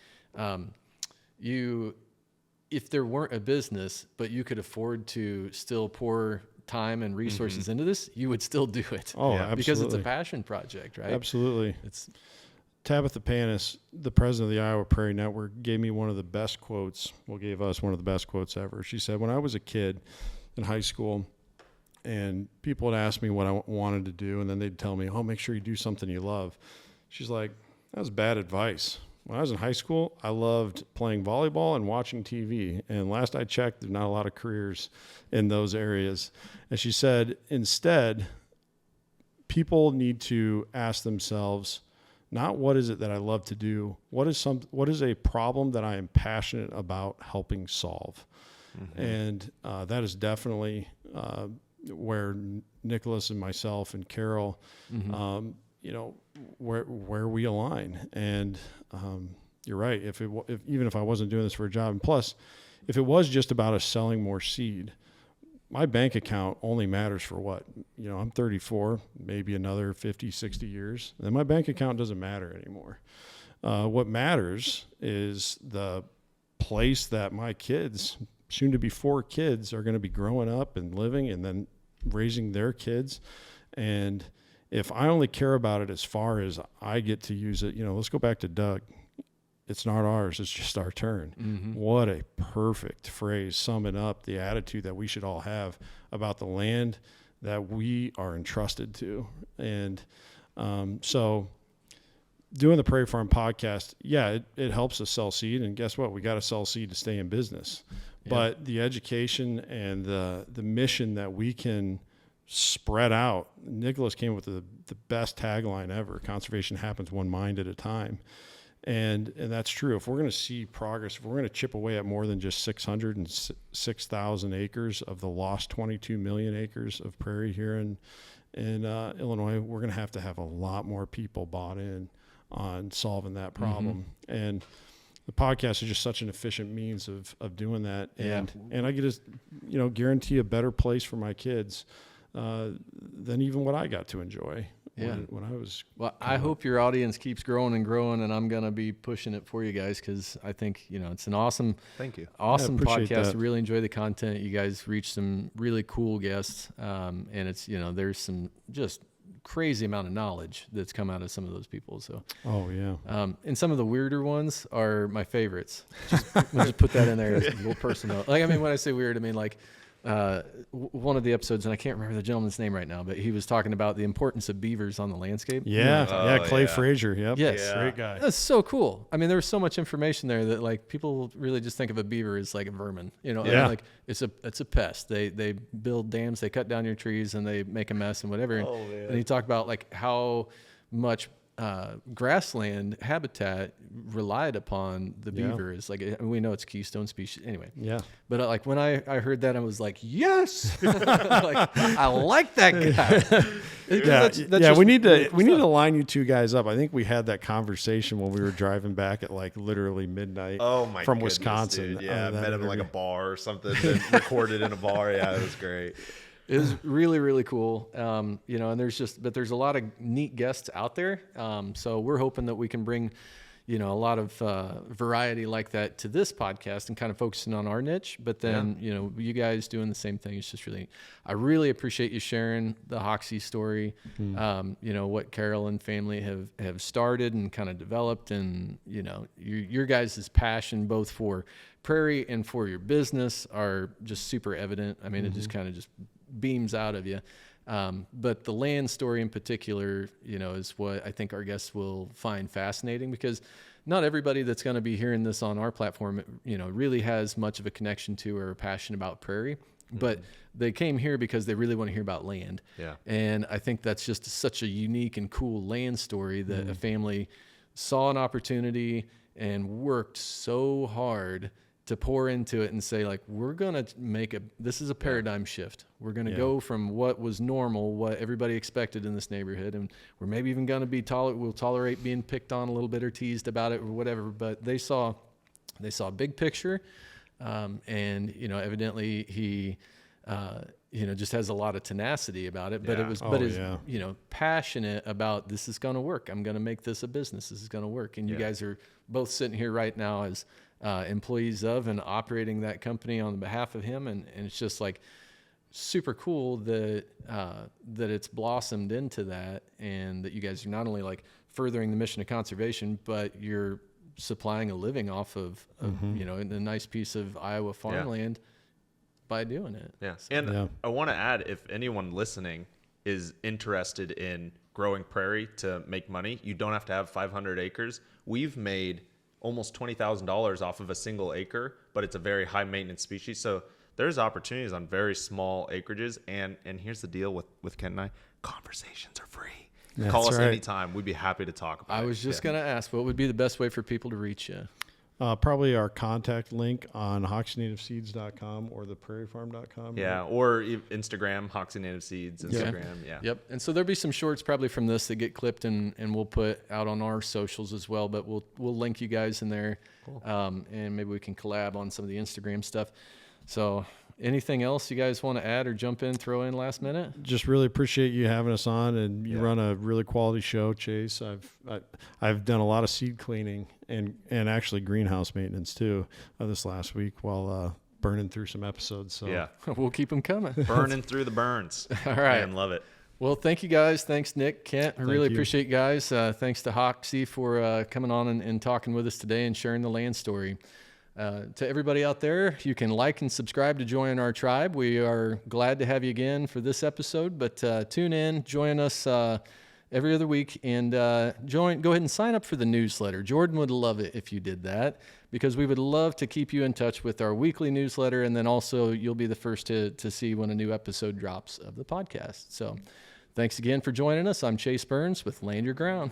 if there weren't a business, but you could afford to still pour time and resources into this, you would still do it. Oh, absolutely. Because it's a passion project, right? Absolutely. It's Tabitha Panis, the president of the Iowa Prairie Network, gave me one of the best quotes. Well, gave us one of the best quotes ever. She said, when I was a kid in high school and people would ask me what I wanted to do, and then they'd tell me, make sure you do something you love. She's like, that was bad advice. When I was in high school, I loved playing volleyball and watching TV. And last I checked, there's not a lot of careers in those areas. And she said, instead, people need to ask themselves, not what is it that I love to do? What is a problem that I am passionate about helping solve? And that is definitely where Nicolas and myself and Carroll, where we align. And you're right. Even if I wasn't doing this for a job, and plus, if it was just about us selling more seed, my bank account only matters for what? I'm 34, maybe another 50, 60 years. Then my bank account doesn't matter anymore. What matters is the place that my kids, soon to be 4 kids, are going to be growing up and living and then raising their kids. And if I only care about it as far as I get to use it, let's go back to Doug. It's not ours, it's just our turn. What a perfect phrase summing up the attitude that we should all have about the land that we are entrusted to. And so doing the Prairie Farm Podcast, it helps us sell seed. And guess what? We got to sell seed to stay in business. Yeah. But the education and the mission that we can spread out. Nicolas came with the best tagline ever: conservation happens one mind at a time. And that's true. If we're going to see progress, if we're going to chip away at more than just 606,000 acres of the lost 22 million acres of prairie here in Illinois, we're going to have a lot more people bought in on solving that problem. And the podcast is just such an efficient means of doing that. And I get to, guarantee a better place for my kids than even what I got to enjoy when I was. Well, I hope your audience keeps growing and growing, and I'm going to be pushing it for you guys, because I think, it's an awesome, Thank you. awesome appreciate podcast. that. I really enjoy the content. You guys reach some really cool guests. And it's, there's some just crazy amount of knowledge that's come out of some of those people. So, Oh yeah. And some of the weirder ones are my favorites. We'll just put that in there as a little personal. Like, I mean, when I say weird, I mean like, one of the episodes, and I can't remember the gentleman's name right now, but he was talking about the importance of beavers on the landscape. Yeah. Clay yeah. Frazier. Yep. Yes. Yeah. Great guy. That's so cool. I mean, there was so much information there that like people really just think of a beaver as like a vermin, and, Yeah. like it's a pest. They build dams, they cut down your trees, and they make a mess and whatever. Oh, man. And he talked about like how much grassland habitat relied upon the Yeah. beaver is like, and we know it's keystone species anyway. Yeah. But like when I heard that, I was like, yes, like I like that guy. That's just we need really to line you two guys up. I think we had that conversation when we were driving back at like literally midnight. Oh my from goodness, Wisconsin. dude. Yeah, that met him at like a interview. bar or something. And recorded in a bar. Yeah, it was great. It was really, really cool. And there's a lot of neat guests out there. So we're hoping that we can bring, a lot of variety like that to this podcast and kind of focusing on our niche. But then, you guys doing the same thing. It's just really, I really appreciate you sharing the Hoksey story. What Carroll and family have started and kind of developed, and, your guys' passion both for Prairie and for your business are just super evident. I mean, it just kind of just beams out of you. But the land story in particular, is what I think our guests will find fascinating, because not everybody that's going to be hearing this on our platform, really has much of a connection to or a passion about Prairie, but they came here because they really want to hear about land. Yeah. And I think that's just such a unique and cool land story that a family saw an opportunity and worked so hard to pour into it and say, like, we're going to this is a paradigm shift. We're going to go from what was normal, what everybody expected in this neighborhood, and we're maybe even going to we'll tolerate being picked on a little bit or teased about it or whatever. But they saw a big picture. And, evidently he, just has a lot of tenacity about it, but is passionate about, this is going to work. I'm going to make this a business. This is going to work. And you guys are both sitting here right now as employees of and operating that company on behalf of him. And it's just like super cool that it's blossomed into that, and that you guys are not only like furthering the mission of conservation, but you're supplying a living off of a nice piece of Iowa farmland by doing it. Yeah. And I want to add, if anyone listening is interested in growing Prairie to make money, you don't have to have 500 acres. We've made almost $20,000 off of a single acre, but it's a very high maintenance species. So there's opportunities on very small acreages. And here's the deal with Kent and I, conversations are free. That's Call us right. anytime. We'd be happy to talk about it. I was just going to ask, what would be the best way for people to reach you? Probably our contact link on HokseyNativeSeeds.com or theprairiefarm.com. Yeah, or Instagram, Hoksey Native Seeds, Instagram. Yeah. Yep. And so there'll be some shorts probably from this that get clipped and we'll put out on our socials as well, but we'll link you guys in there. Cool. And maybe we can collab on some of the Instagram stuff. So anything else you guys want to add or jump in, throw in last minute? Just really appreciate you having us on, and you run a really quality show, Chase. I've done a lot of seed cleaning and actually greenhouse maintenance too this last week while burning through some episodes. So Yeah. We'll keep them coming. Burning through the burns. All right. Man, love it. Well, thank you guys. Thanks, Nick, Kent. I really you. appreciate you guys. Thanks to Hoksey for coming on and talking with us today and sharing the land story. To everybody out there, you can like and subscribe to join our tribe. We are glad to have you again for this episode, but tune in, join us every other week, and go ahead and sign up for the newsletter. Jordan would love it if you did that, because we would love to keep you in touch with our weekly newsletter, and then also you'll be the first to see when a new episode drops of the podcast. So thanks again for joining us. I'm Chase Burns with Land Your Ground.